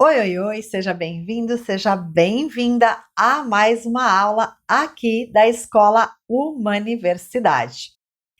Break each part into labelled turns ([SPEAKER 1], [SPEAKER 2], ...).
[SPEAKER 1] Oi, oi, oi, seja bem-vindo, seja bem-vinda a mais uma aula aqui da Escola Humaniversidade.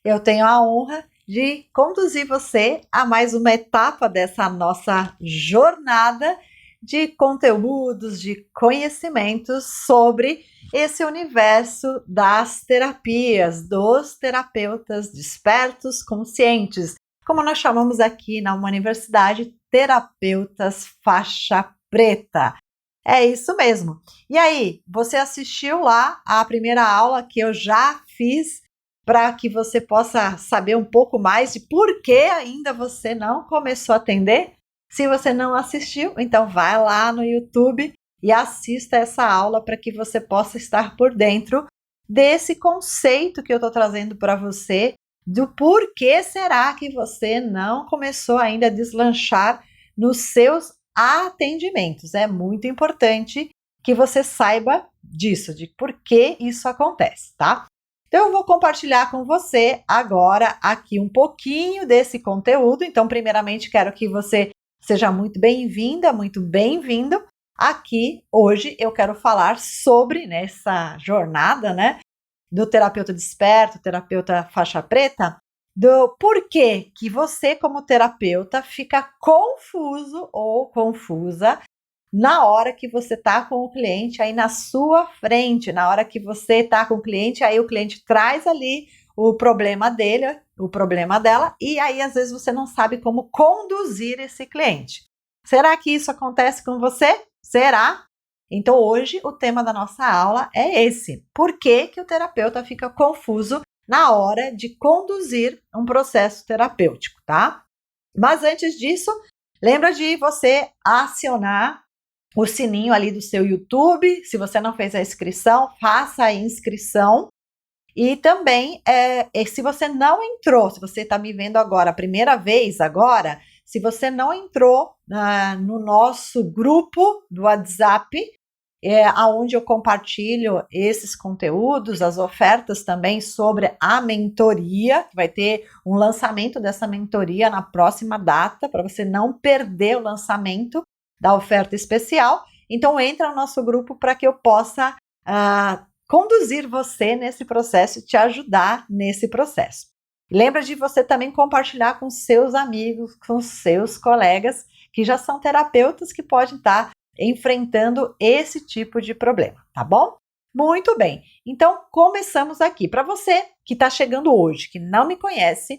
[SPEAKER 1] Eu tenho a honra de conduzir você a mais uma etapa dessa nossa jornada de conteúdos, de conhecimentos sobre esse universo das terapias, dos terapeutas despertos, conscientes, como nós chamamos aqui na Humaniversidade, terapeutas faixa preta. É isso mesmo. E aí, você assistiu lá a primeira aula que eu já fiz para que você possa saber um pouco mais de por que ainda você não começou a atender? Se você não assistiu, então vai lá no YouTube e assista essa aula para que você possa estar por dentro desse conceito que eu estou trazendo para você, do porquê será que você não começou ainda a deslanchar nos seus atendimentos. É muito importante que você saiba disso, de por que isso acontece, tá? Então, eu vou compartilhar com você agora aqui um pouquinho desse conteúdo. Então, primeiramente, quero que você seja muito bem-vinda, muito bem-vindo. Aqui, hoje, eu quero falar sobre nessa jornada, né, do terapeuta desperto, terapeuta faixa preta, do porquê que você, como terapeuta, fica confuso ou confusa na hora que você está com o cliente aí na sua frente, na hora que você está com o cliente, aí o cliente traz ali o problema dele, o problema dela, e aí às vezes você não sabe como conduzir esse cliente. Será que isso acontece com você? Será? Então hoje o tema da nossa aula é esse. Por que que o terapeuta fica confuso na hora de conduzir um processo terapêutico, tá? Mas antes disso, lembra de você acionar o sininho ali do seu YouTube. Se você não fez a inscrição, faça a inscrição. E também, se você não entrou, se você está me vendo agora, a primeira vez agora, se você não entrou no nosso grupo do WhatsApp, aonde eu compartilho esses conteúdos, as ofertas também sobre a mentoria, que vai ter um lançamento dessa mentoria na próxima data, para você não perder o lançamento da oferta especial. Então, entra no nosso grupo para que eu possa conduzir você nesse processo e te ajudar nesse processo. Lembra de você também compartilhar com seus amigos, com seus colegas que já são terapeutas que podem estar enfrentando esse tipo de problema, tá bom? Muito bem, então começamos aqui. Para você que está chegando hoje, que não me conhece,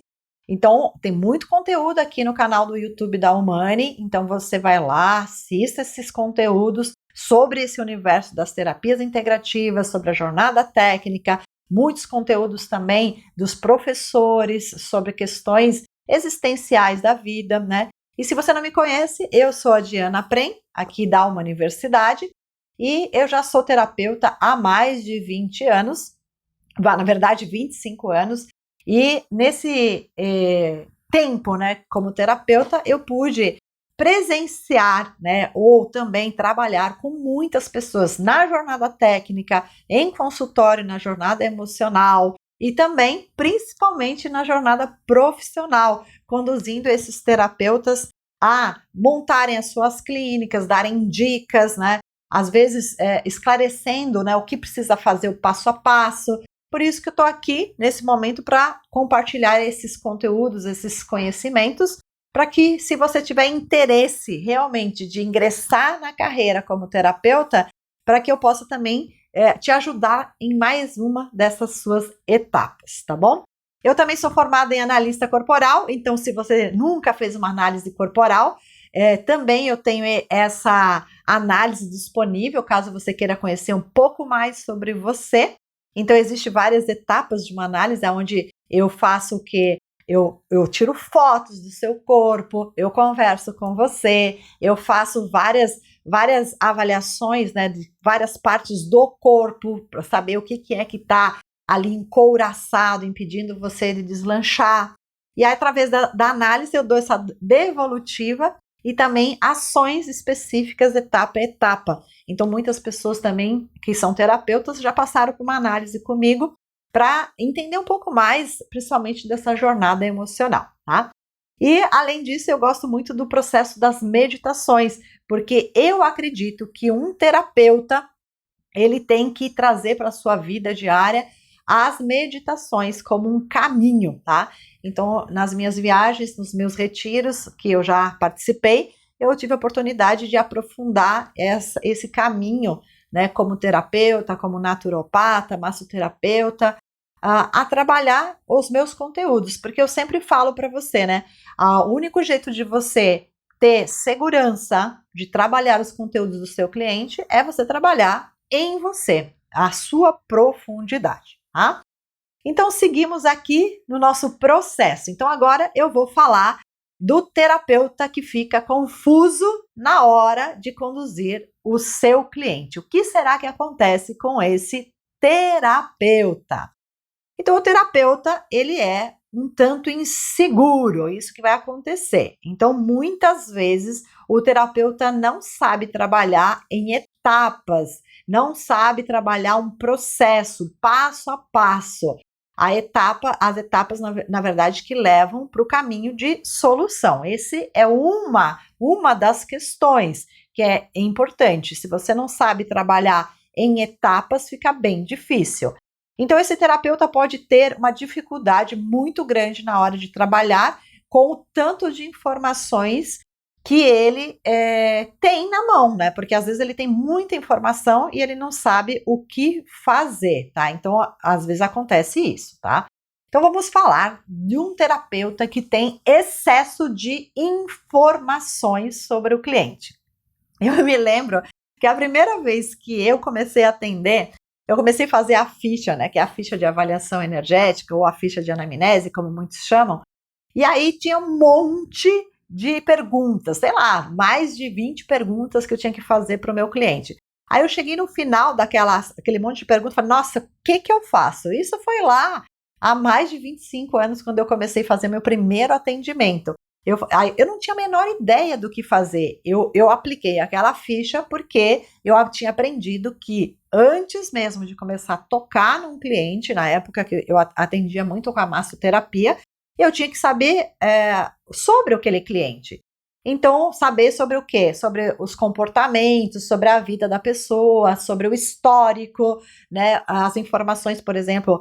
[SPEAKER 1] então tem muito conteúdo aqui no canal do YouTube da Humani, então você vai lá, assista esses conteúdos sobre esse universo das terapias integrativas, sobre a jornada técnica, muitos conteúdos também dos professores sobre questões existenciais da vida, né? E se você não me conhece, eu sou a Diana Prem, aqui da Humaniversidade, e eu já sou terapeuta há mais de 20 anos, na verdade 25 anos, e nesse tempo, né, como terapeuta, eu pude presenciar, né, ou também trabalhar com muitas pessoas na jornada técnica, em consultório, na jornada emocional e também, principalmente, na jornada profissional, conduzindo esses terapeutas a montarem as suas clínicas, darem dicas, né, às vezes esclarecendo, né, o que precisa fazer, o passo a passo. Por isso que eu estou aqui nesse momento para compartilhar esses conteúdos, esses conhecimentos, para que, se você tiver interesse realmente de ingressar na carreira como terapeuta, para que eu possa também te ajudar em mais uma dessas suas etapas, tá bom? Eu também sou formada em analista corporal, então se você nunca fez uma análise corporal, também eu tenho essa análise disponível, caso você queira conhecer um pouco mais sobre você. Então, existem várias etapas de uma análise, onde eu faço o quê? Eu tiro fotos do seu corpo, eu converso com você, eu faço várias avaliações, né, de várias partes do corpo, para saber o que é que está ali encouraçado, impedindo você de deslanchar. E aí, através da análise, eu dou essa devolutiva e também ações específicas etapa a etapa. Então, muitas pessoas também que são terapeutas já passaram por uma análise comigo para entender um pouco mais, principalmente dessa jornada emocional, tá? E, além disso, eu gosto muito do processo das meditações, porque eu acredito que um terapeuta ele tem que trazer para a sua vida diária as meditações como um caminho, tá? Então, nas minhas viagens, nos meus retiros que eu já participei, eu tive a oportunidade de aprofundar esse caminho, né, como terapeuta, como naturopata, massoterapeuta, a trabalhar os meus conteúdos, porque eu sempre falo para você, né, o único jeito de você ter segurança de trabalhar os conteúdos do seu cliente é você trabalhar em você, a sua profundidade, tá? Então, seguimos aqui no nosso processo. Então, agora eu vou falar do terapeuta que fica confuso na hora de conduzir o seu cliente. O que será que acontece com esse terapeuta? Então, o terapeuta, ele é um tanto inseguro, isso que vai acontecer. Então, muitas vezes, o terapeuta não sabe trabalhar em etapas, não sabe trabalhar um processo, passo a passo. As etapas, na verdade, que levam para o caminho de solução. Esse é uma das questões que é importante. Se você não sabe trabalhar em etapas, fica bem difícil. Então, esse terapeuta pode ter uma dificuldade muito grande na hora de trabalhar com o tanto de informações que ele tem na mão, né? Porque às vezes ele tem muita informação e ele não sabe o que fazer, tá? Então, às vezes acontece isso, tá? Então, vamos falar de um terapeuta que tem excesso de informações sobre o cliente. Eu me lembro que a primeira vez que eu comecei a atender, eu comecei a fazer a ficha, né, que é a ficha de avaliação energética ou a ficha de anamnese, como muitos chamam. E aí tinha um monte de perguntas, sei lá, mais de 20 perguntas que eu tinha que fazer para o meu cliente. Aí eu cheguei no final daquele monte de perguntas e falei, nossa, o que eu faço? Isso foi lá há mais de 25 anos, quando eu comecei a fazer meu primeiro atendimento. Eu não tinha a menor ideia do que fazer. Eu apliquei aquela ficha porque eu tinha aprendido que antes mesmo de começar a tocar num cliente, na época que eu atendia muito com a massoterapia, eu tinha que saber sobre aquele cliente. Então, saber sobre o quê? Sobre os comportamentos, sobre a vida da pessoa, sobre o histórico, né? As informações, por exemplo,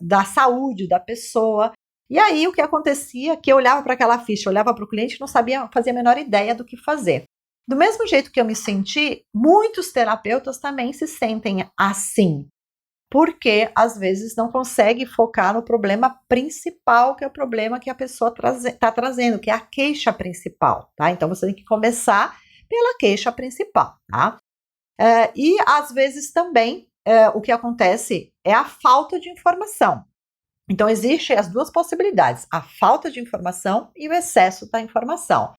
[SPEAKER 1] da saúde da pessoa. E aí o que acontecia é que eu olhava para aquela ficha, olhava para o cliente e não fazia a menor ideia do que fazer. Do mesmo jeito que eu me senti, muitos terapeutas também se sentem assim, porque às vezes não consegue focar no problema principal, que é o problema que a pessoa está trazendo, que é a queixa principal, tá? Então você tem que começar pela queixa principal, tá? E às vezes também o que acontece é a falta de informação. Então, existem as duas possibilidades, a falta de informação e o excesso da informação.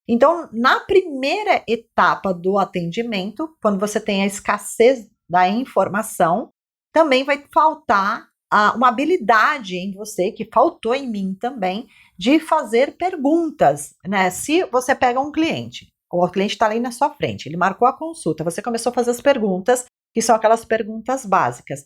[SPEAKER 1] Então, na primeira etapa do atendimento, quando você tem a escassez da informação, também vai faltar uma habilidade em você, que faltou em mim também, de fazer perguntas, né? Se você pega um cliente, ou o cliente está ali na sua frente, ele marcou a consulta, você começou a fazer as perguntas, que são aquelas perguntas básicas.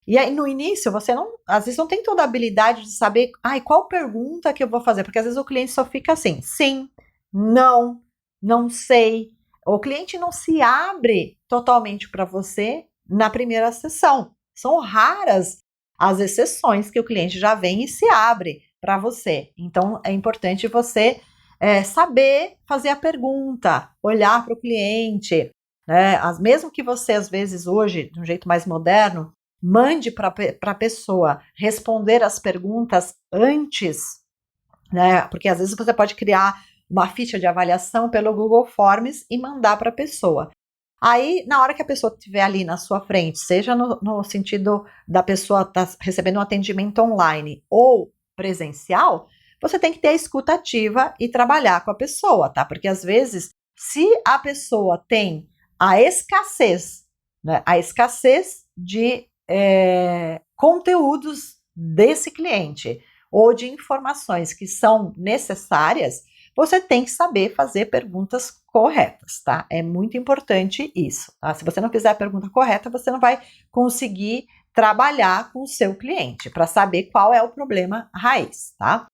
[SPEAKER 1] E aí, no início, você não, às vezes não tem toda a habilidade de saber, qual pergunta que eu vou fazer, porque às vezes o cliente só fica assim, sim, não, não sei. O cliente não se abre totalmente para você na primeira sessão. São raras as exceções que o cliente já vem e se abre para você. Então, é importante você saber fazer a pergunta, olhar para o cliente, né? Mesmo que você, às vezes, hoje, de um jeito mais moderno, mande para a pessoa responder as perguntas antes, né? Porque às vezes você pode criar uma ficha de avaliação pelo Google Forms e mandar para a pessoa. Aí, na hora que a pessoa estiver ali na sua frente, seja no sentido da pessoa estar recebendo um atendimento online ou presencial, você tem que ter a escuta ativa e trabalhar com a pessoa, tá? Porque às vezes, se a pessoa tem a escassez, né, a escassez de conteúdos desse cliente ou de informações que são necessárias, você tem que saber fazer perguntas corretas, tá? É muito importante isso, tá? Se você não fizer a pergunta correta, você não vai conseguir trabalhar com o seu cliente para saber qual é o problema raiz, tá?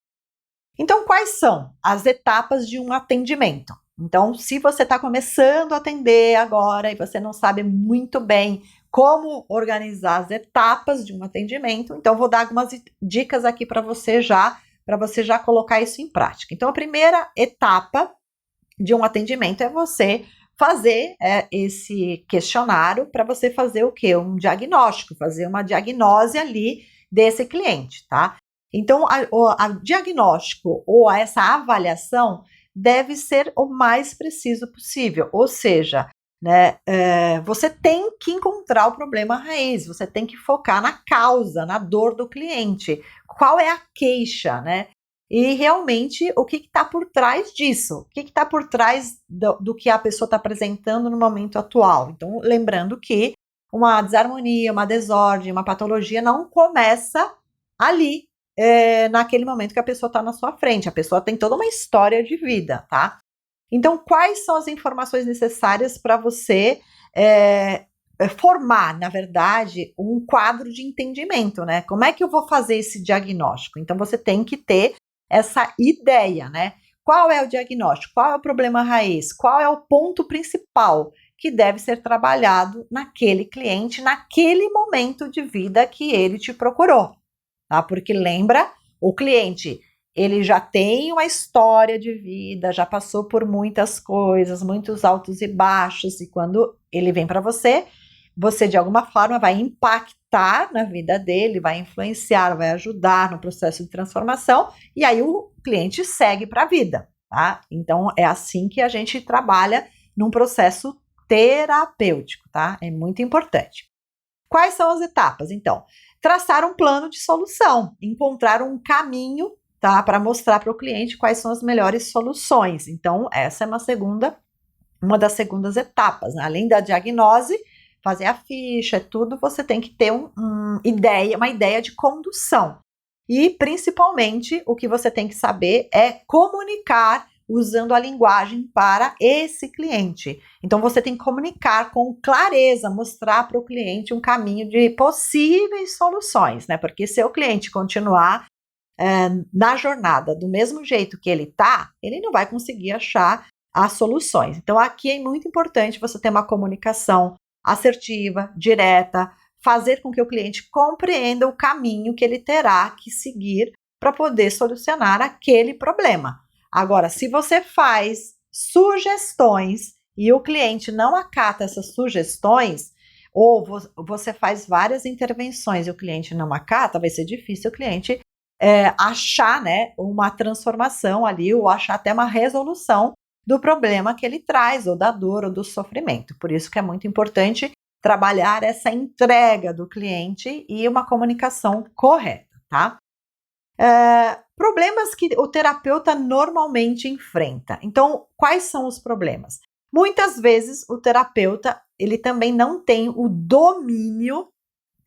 [SPEAKER 1] Então, quais são as etapas de um atendimento? Então, se você está começando a atender agora e você não sabe muito bem como organizar as etapas de um atendimento, então vou dar algumas dicas aqui para você já colocar isso em prática. Então, a primeira etapa de um atendimento é você fazer esse questionário para você fazer o quê? Um diagnóstico, fazer uma diagnose ali desse cliente, tá? Então, a diagnóstico ou essa avaliação deve ser o mais preciso possível, ou seja, né, você tem que encontrar o problema raiz, você tem que focar na causa, na dor do cliente. Qual é a queixa, né? E realmente o que está por trás disso? O que está por trás do que a pessoa está apresentando no momento atual? Então, lembrando que uma desarmonia, uma desordem, uma patologia não começa ali, naquele momento que a pessoa está na sua frente. A pessoa tem toda uma história de vida, tá? Então, quais são as informações necessárias para você formar, na verdade, um quadro de entendimento, né? Como é que eu vou fazer esse diagnóstico? Então, você tem que ter essa ideia, né? Qual é o diagnóstico? Qual é o problema raiz? Qual é o ponto principal que deve ser trabalhado naquele cliente, naquele momento de vida que ele te procurou, tá? Porque lembra, o cliente, ele já tem uma história de vida, já passou por muitas coisas, muitos altos e baixos, e quando ele vem para você de alguma forma vai impactar na vida dele, vai influenciar, vai ajudar no processo de transformação, e aí o cliente segue para a vida, tá? Então é assim que a gente trabalha num processo terapêutico, tá? É muito importante. Quais são as etapas? Então, traçar um plano de solução, encontrar um caminho, tá? Para mostrar para o cliente quais são as melhores soluções. Então, essa é uma das segundas etapas, né? Além da diagnose, fazer a ficha, tudo, você tem que ter uma ideia de condução. E, principalmente, o que você tem que saber é comunicar usando a linguagem para esse cliente. Então, você tem que comunicar com clareza, mostrar para o cliente um caminho de possíveis soluções, né? Porque se o cliente continuar na jornada do mesmo jeito que ele está, ele não vai conseguir achar as soluções. Então, aqui é muito importante você ter uma comunicação assertiva, direta, fazer com que o cliente compreenda o caminho que ele terá que seguir para poder solucionar aquele problema. Agora, se você faz sugestões e o cliente não acata essas sugestões, ou você faz várias intervenções e o cliente não acata, vai ser difícil o cliente achar, né, uma transformação ali, ou achar até uma resolução do problema que ele traz, ou da dor, ou do sofrimento. Por isso que é muito importante trabalhar essa entrega do cliente e uma comunicação correta, tá? Problemas que o terapeuta normalmente enfrenta. Então, quais são os problemas? Muitas vezes o terapeuta, ele também não tem o domínio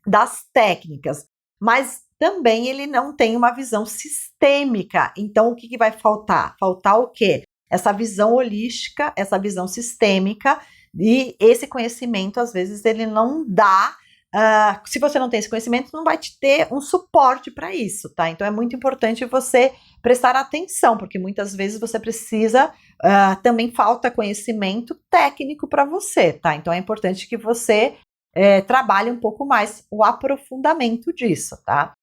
[SPEAKER 1] das técnicas, mas também ele não tem uma visão sistêmica. Então, o que vai faltar? Faltar o quê? Essa visão holística, essa visão sistêmica, e esse conhecimento, às vezes, ele não dá. Se você não tem esse conhecimento, não vai te ter um suporte para isso, tá? Então é muito importante você prestar atenção, porque muitas vezes você precisa, também falta conhecimento técnico para você, tá? Então é importante que você trabalhe um pouco mais o aprofundamento disso, tá?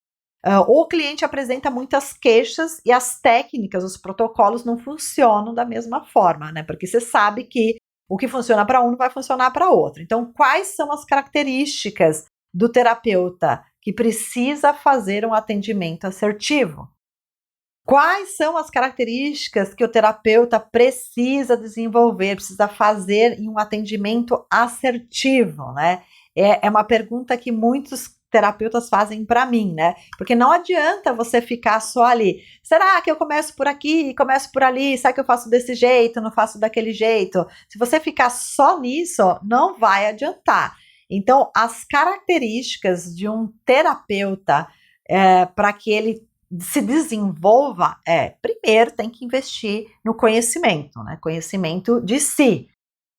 [SPEAKER 1] O cliente apresenta muitas queixas e as técnicas, os protocolos não funcionam da mesma forma, né? Porque você sabe que o que funciona para um não vai funcionar para outro. Então, quais são as características do terapeuta que precisa fazer um atendimento assertivo? Quais são as características que o terapeuta precisa desenvolver, precisa fazer em um atendimento assertivo, né? É uma pergunta que muitos terapeutas fazem para mim, né? Porque não adianta você ficar só ali. Será que eu começo por aqui, começo por ali? Será que eu faço desse jeito, não faço daquele jeito? Se você ficar só nisso, não vai adiantar. Então, as características de um terapeuta para que ele se desenvolva primeiro tem que investir no conhecimento, né? Conhecimento de si.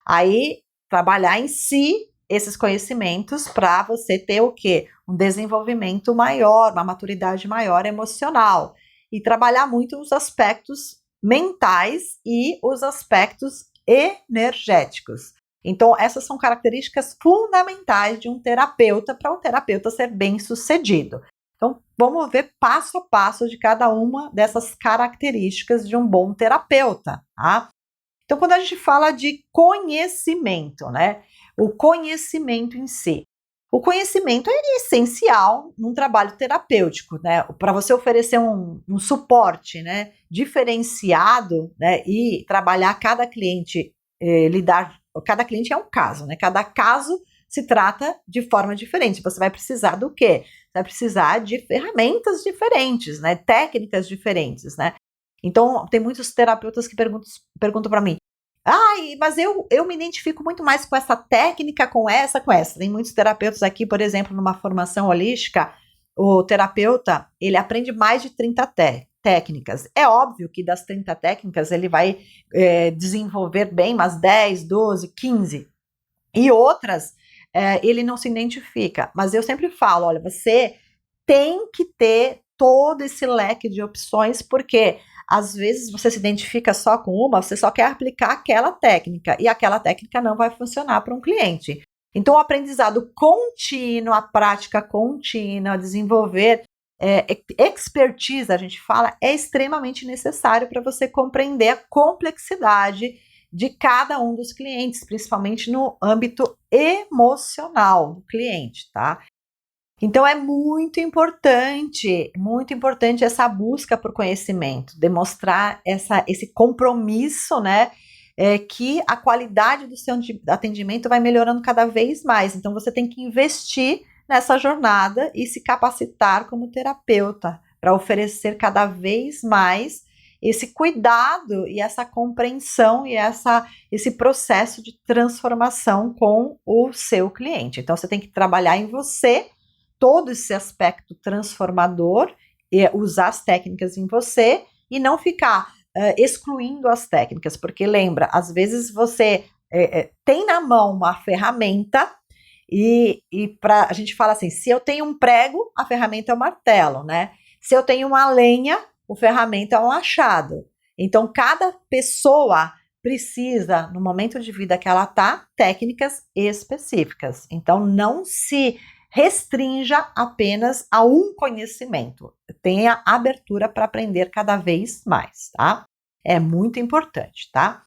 [SPEAKER 1] Aí, trabalhar em si esses conhecimentos para você ter o quê? Um desenvolvimento maior, uma maturidade maior emocional. e trabalhar muito os aspectos mentais e os aspectos energéticos. Então, essas são características fundamentais de um terapeuta para o terapeuta ser bem-sucedido. Então, vamos ver passo a passo de cada uma dessas características de um bom terapeuta, tá? Então, quando a gente fala de conhecimento, né? O conhecimento em si. O conhecimento é essencial num trabalho terapêutico, né? Para você oferecer um suporte, né, diferenciado, né, e trabalhar cada cliente, cada cliente é um caso, né? Cada caso se trata de forma diferente. Você vai precisar do quê? Você vai precisar de ferramentas diferentes, né? Técnicas diferentes, né? Então, tem muitos terapeutas que perguntam para mim: mas eu me identifico muito mais com essa técnica, com essa, com essa. Tem muitos terapeutas aqui, por exemplo, numa formação holística, o terapeuta, ele aprende mais de 30 técnicas. É óbvio que das 30 técnicas ele vai desenvolver bem umas 10, 12, 15. E outras, ele não se identifica. Mas eu sempre falo, olha, você tem que ter todo esse leque de opções, porque às vezes você se identifica só com uma, você só quer aplicar aquela técnica, e aquela técnica não vai funcionar para um cliente. Então, o aprendizado contínuo, a prática contínua, desenvolver expertise, a gente fala, é extremamente necessário para você compreender a complexidade de cada um dos clientes, principalmente no âmbito emocional do cliente, tá? Então é muito importante essa busca por conhecimento, demonstrar esse compromisso, né? Que a qualidade do seu atendimento vai melhorando cada vez mais. Então você tem que investir nessa jornada e se capacitar como terapeuta para oferecer cada vez mais esse cuidado e essa compreensão e esse processo de transformação com o seu cliente. Então você tem que trabalhar em você todo esse aspecto transformador, usar as técnicas em você e não ficar excluindo as técnicas, porque lembra, às vezes você tem na mão uma ferramenta e a gente fala assim, se eu tenho um prego, a ferramenta é o martelo, né? Se eu tenho uma lenha, o ferramenta é um machado. Então, cada pessoa precisa, no momento de vida que ela está, técnicas específicas. Então, não se restrinja apenas a um conhecimento. Tenha abertura para aprender cada vez mais, tá? É muito importante, tá?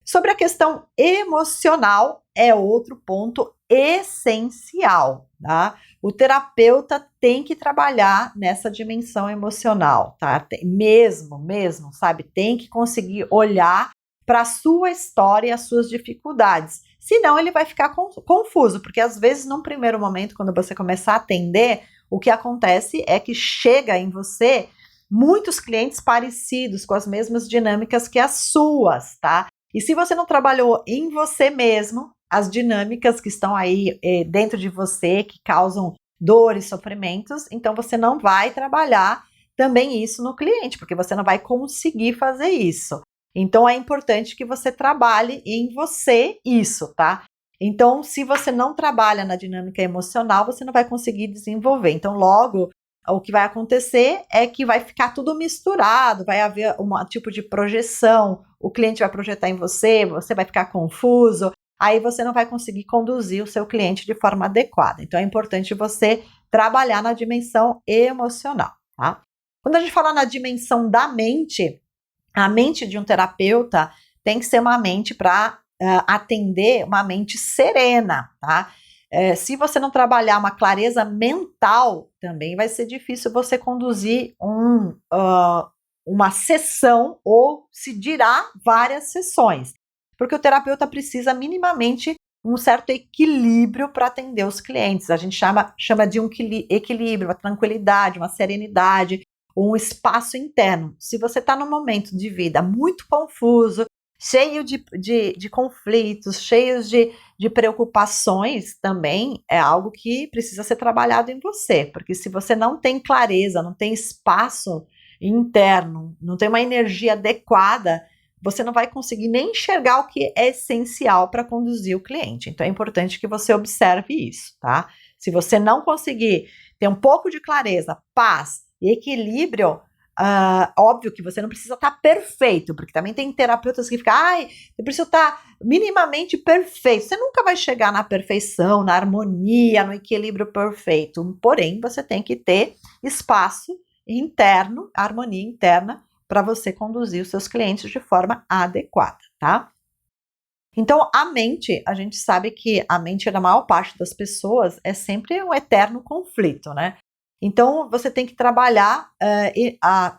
[SPEAKER 1] Sobre a questão emocional, é outro ponto essencial, tá? O terapeuta tem que trabalhar nessa dimensão emocional, tá? Mesmo, sabe? Tem que conseguir olhar para a sua história e as suas dificuldades. Senão ele vai ficar confuso, porque às vezes, num primeiro momento, quando você começar a atender, o que acontece é que chega em você muitos clientes parecidos, com as mesmas dinâmicas que as suas, tá? E se você não trabalhou em você mesmo, as dinâmicas que estão aí dentro de você, que causam dores, sofrimentos, então você não vai trabalhar também isso no cliente, porque você não vai conseguir fazer isso. Então é importante que você trabalhe em você isso, tá? Então, se você não trabalha na dinâmica emocional, você não vai conseguir desenvolver. Então, logo, o que vai acontecer é que vai ficar tudo misturado, vai haver um tipo de projeção, o cliente vai projetar em você, você vai ficar confuso, aí você não vai conseguir conduzir o seu cliente de forma adequada. Então, é importante você trabalhar na dimensão emocional, tá? Quando a gente fala na dimensão da mente, a mente de um terapeuta tem que ser uma mente para atender, uma mente serena, tá? Se você não trabalhar uma clareza mental, também vai ser difícil você conduzir uma sessão ou se dirá várias sessões, porque o terapeuta precisa minimamente um certo equilíbrio para atender os clientes. A gente chama de um equilíbrio, uma tranquilidade, uma serenidade, um espaço interno. Se você está num momento de vida muito confuso, cheio de conflitos, cheios de preocupações, também é algo que precisa ser trabalhado em você, porque se você não tem clareza, não tem espaço interno, não tem uma energia adequada, você não vai conseguir nem enxergar o que é essencial para conduzir o cliente. Então é importante que você observe isso, tá? Se você não conseguir ter um pouco de clareza, paz e equilíbrio, óbvio que você não precisa estar perfeito, porque também tem terapeutas que ficam, eu preciso estar minimamente perfeito. Você nunca vai chegar na perfeição, na harmonia, no equilíbrio perfeito. Porém, você tem que ter espaço interno, harmonia interna, para você conduzir os seus clientes de forma adequada, tá? Então, a mente, a gente sabe que a mente da maior parte das pessoas é sempre um eterno conflito, né? Então, você tem que trabalhar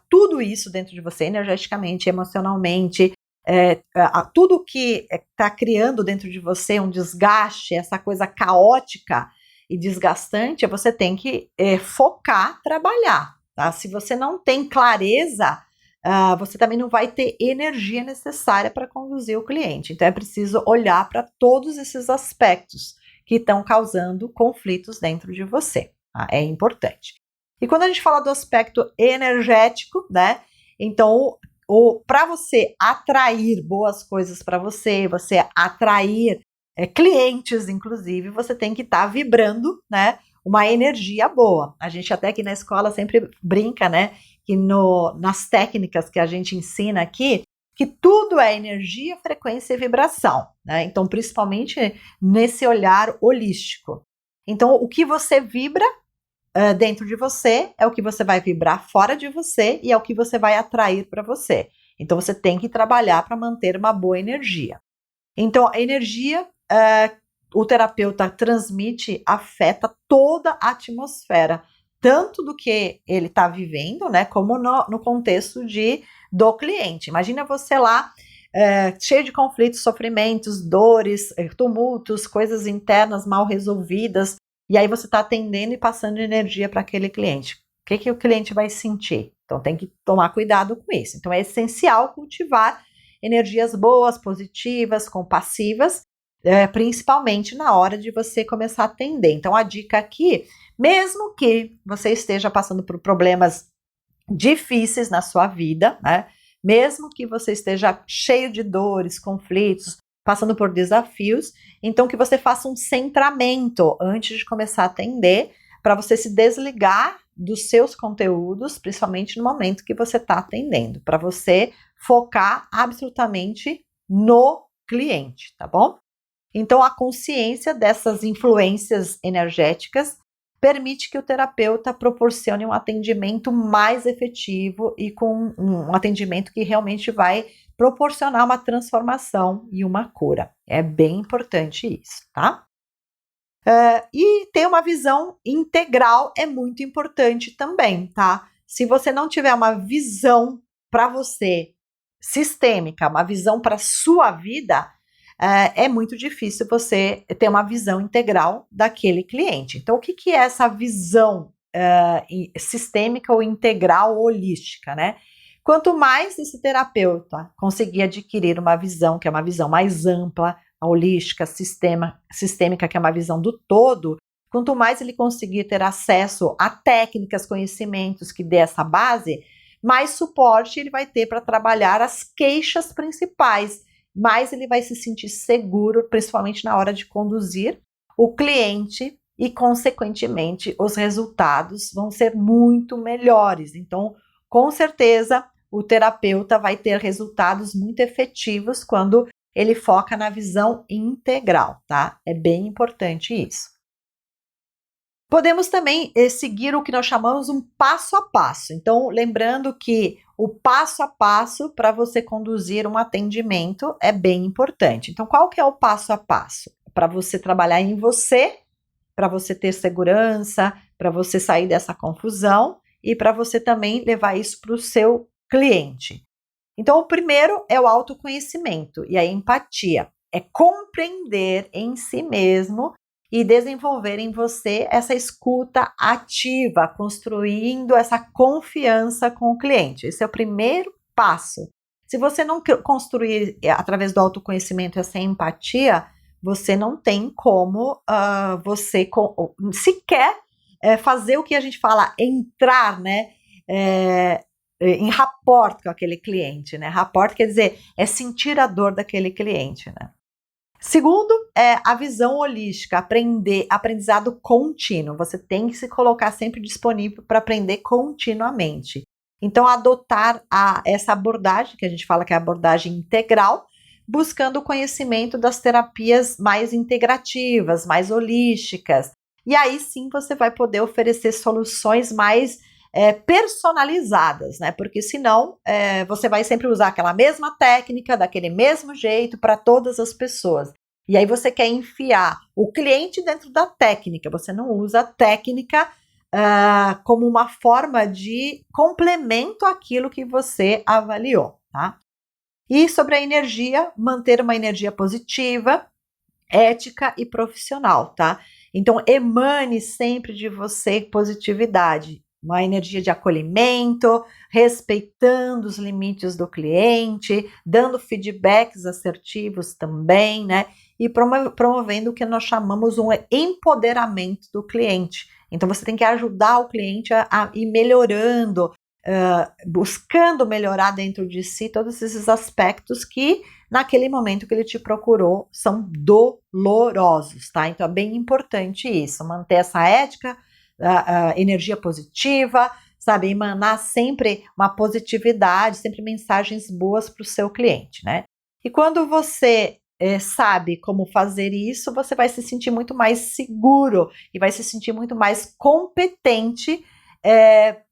[SPEAKER 1] tudo isso dentro de você, energeticamente, emocionalmente, tudo que está criando dentro de você um desgaste, essa coisa caótica e desgastante, você tem que focar, trabalhar, tá? Se você não tem clareza, você também não vai ter energia necessária para conduzir o cliente. Então, é preciso olhar para todos esses aspectos que estão causando conflitos dentro de você. Tá? É importante. E quando a gente fala do aspecto energético, né? Então, para você atrair boas coisas para você atrair clientes, inclusive, você tem que estar vibrando, né? Uma energia boa. A gente até aqui na escola sempre brinca, né? Que nas técnicas que a gente ensina aqui, que tudo é energia, frequência e vibração, né? Então, principalmente nesse olhar holístico. Então, o que você vibra dentro de você é o que você vai vibrar fora de você e é o que você vai atrair para você. Então, você tem que trabalhar para manter uma boa energia. Então, a energia, o terapeuta transmite, afeta toda a atmosfera, tanto do que ele está vivendo, né, como no contexto do cliente. Imagina você lá, cheio de conflitos, sofrimentos, dores, tumultos, coisas internas mal resolvidas, e aí você está atendendo e passando energia para aquele cliente. O que o cliente vai sentir? Então tem que tomar cuidado com isso. Então é essencial cultivar energias boas, positivas, compassivas, principalmente na hora de você começar a atender. Então a dica aqui, mesmo que você esteja passando por problemas difíceis na sua vida, né? Mesmo que você esteja cheio de dores, conflitos, passando por desafios, então que você faça um centramento antes de começar a atender, para você se desligar dos seus conteúdos, principalmente no momento que você está atendendo, para você focar absolutamente no cliente, tá bom? Então, a consciência dessas influências energéticas permite que o terapeuta proporcione um atendimento mais efetivo e com um atendimento que realmente vai proporcionar uma transformação e uma cura. É bem importante isso, tá? E ter uma visão integral é muito importante também, tá? Se você não tiver uma visão para você sistêmica, uma visão para sua vida, é muito difícil você ter uma visão integral daquele cliente. Então, o que é essa visão sistêmica ou integral ou holística, né? Quanto mais esse terapeuta conseguir adquirir uma visão, que é uma visão mais ampla, holística, sistêmica, que é uma visão do todo, quanto mais ele conseguir ter acesso a técnicas, conhecimentos que dê essa base, mais suporte ele vai ter para trabalhar as queixas principais, mais ele vai se sentir seguro, principalmente na hora de conduzir o cliente e, consequentemente, os resultados vão ser muito melhores. Então, com certeza, o terapeuta vai ter resultados muito efetivos quando ele foca na visão integral, tá? É bem importante isso. Podemos também seguir o que nós chamamos um passo a passo. Então, lembrando que o passo a passo para você conduzir um atendimento é bem importante. Então, qual que é o passo a passo? Para você trabalhar em você, para você ter segurança, para você sair dessa confusão e para você também levar isso para o seu cliente. Então, o primeiro é o autoconhecimento e a empatia. É compreender em si mesmo e desenvolver em você essa escuta ativa, construindo essa confiança com o cliente. Esse é o primeiro passo. Se você não construir através do autoconhecimento essa empatia, você não tem como você sequer fazer o que a gente fala, entrar, né? Em rapport com aquele cliente, né? Rapport quer dizer, é sentir a dor daquele cliente, né? Segundo, é a visão holística, aprendizado contínuo. Você tem que se colocar sempre disponível para aprender continuamente. Então, adotar essa abordagem, que a gente fala que é a abordagem integral, buscando o conhecimento das terapias mais integrativas, mais holísticas. E aí sim você vai poder oferecer soluções mais personalizadas, né? Porque senão você vai sempre usar aquela mesma técnica, daquele mesmo jeito para todas as pessoas. E aí você quer enfiar o cliente dentro da técnica, você não usa a técnica como uma forma de complemento àquilo que você avaliou, tá? E sobre a energia, manter uma energia positiva, ética e profissional, tá? Então, emane sempre de você positividade, uma energia de acolhimento, respeitando os limites do cliente, dando feedbacks assertivos também, né? E promovendo o que nós chamamos um empoderamento do cliente. Então, você tem que ajudar o cliente a ir melhorando, buscando melhorar dentro de si todos esses aspectos que naquele momento que ele te procurou são dolorosos, tá? Então é bem importante isso, manter essa ética, a energia positiva, sabe? Emanar sempre uma positividade, sempre mensagens boas para o seu cliente, né? E quando você sabe como fazer isso, você vai se sentir muito mais seguro e vai se sentir muito mais competente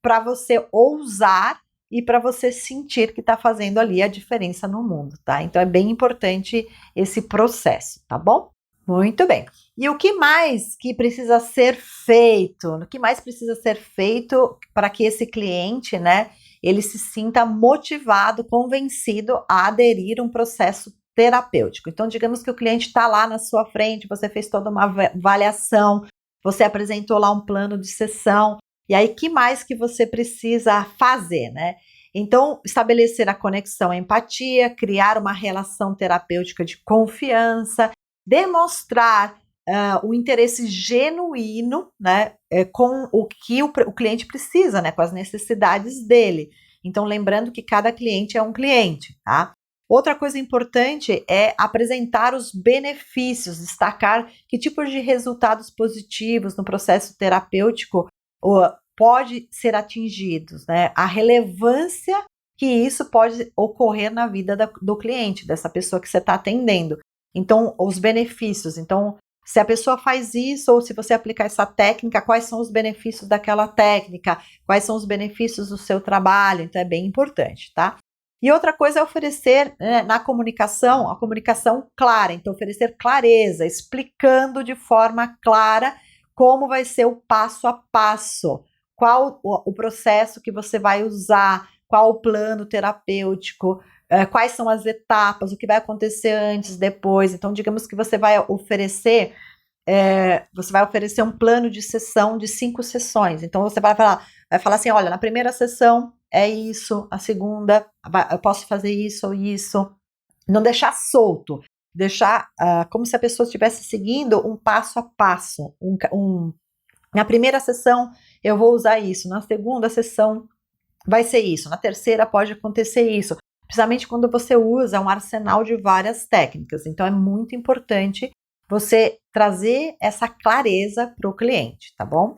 [SPEAKER 1] para você ousar e para você sentir que está fazendo ali a diferença no mundo, tá? Então é bem importante esse processo, tá bom? Muito bem. E o que mais que precisa ser feito? O que mais precisa ser feito para que esse cliente, né, ele se sinta motivado, convencido a aderir a um processo terapêutico? Então, digamos que o cliente está lá na sua frente, você fez toda uma avaliação, você apresentou lá um plano de sessão, e aí, que mais que você precisa fazer, né? Então, estabelecer a conexão, a empatia, criar uma relação terapêutica de confiança, demonstrar o interesse genuíno, né, com o que o cliente precisa, né, com as necessidades dele. Então, lembrando que cada cliente é um cliente, tá? Outra coisa importante é apresentar os benefícios, destacar que tipos de resultados positivos no processo terapêutico pode ser atingidos, né? A relevância que isso pode ocorrer na vida do cliente, dessa pessoa que você está atendendo. Então, os benefícios. Então, se a pessoa faz isso ou se você aplicar essa técnica, quais são os benefícios daquela técnica? Quais são os benefícios do seu trabalho? Então, é bem importante, tá? E outra coisa é oferecer, né, na comunicação, a comunicação clara. Então, oferecer clareza, explicando de forma clara como vai ser o passo a passo, qual o processo que você vai usar, qual o plano terapêutico, quais são as etapas, o que vai acontecer antes, depois. Então, digamos que você vai oferecer um plano de sessão de 5 sessões. Então, você vai falar assim, olha, na primeira sessão é isso, a segunda eu posso fazer isso ou isso. Não deixar solto, deixar como se a pessoa estivesse seguindo um passo a passo. Na primeira sessão eu vou usar isso, na segunda sessão vai ser isso, na terceira pode acontecer isso, principalmente quando você usa um arsenal de várias técnicas. Então é muito importante você trazer essa clareza para o cliente, tá bom?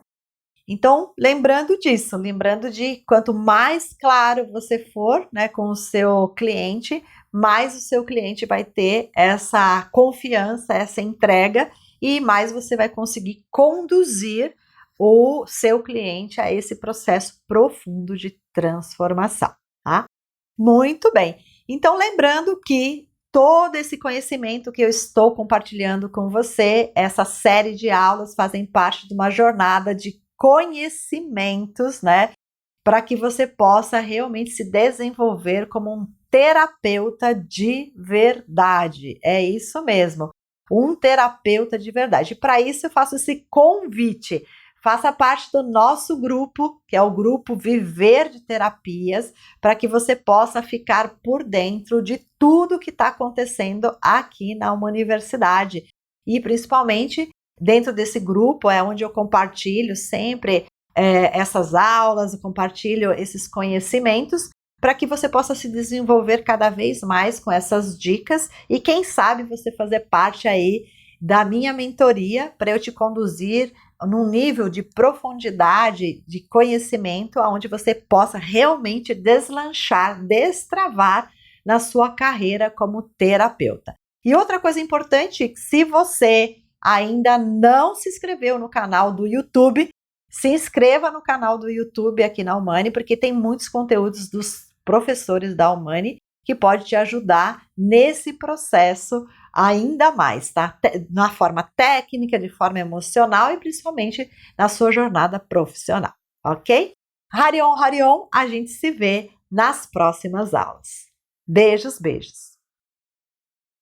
[SPEAKER 1] Então, lembrando disso, lembrando de quanto mais claro você for, né, com o seu cliente, mais o seu cliente vai ter essa confiança, essa entrega, e mais você vai conseguir conduzir o seu cliente a esse processo profundo de transformação, tá? Muito bem. Então, lembrando que todo esse conhecimento que eu estou compartilhando com você, essa série de aulas fazem parte de uma jornada de conhecimentos, né? Para que você possa realmente se desenvolver como um terapeuta de verdade. É isso mesmo, um terapeuta de verdade. Para isso eu faço esse convite. Faça parte do nosso grupo, que é o grupo Viver de Terapias, para que você possa ficar por dentro de tudo que está acontecendo aqui na uma universidade. E principalmente dentro desse grupo é onde eu compartilho sempre essas aulas, eu compartilho esses conhecimentos para que você possa se desenvolver cada vez mais com essas dicas e quem sabe você fazer parte aí da minha mentoria para eu te conduzir num nível de profundidade de conhecimento onde você possa realmente deslanchar, destravar na sua carreira como terapeuta. E outra coisa importante, se você ainda não se inscreveu no canal do YouTube, se inscreva no canal do YouTube aqui na Humani, porque tem muitos conteúdos dos professores da Humani que pode te ajudar nesse processo ainda mais, tá? Na forma técnica, de forma emocional e principalmente na sua jornada profissional, ok? Harion, Harion, a gente se vê nas próximas aulas. Beijos, beijos!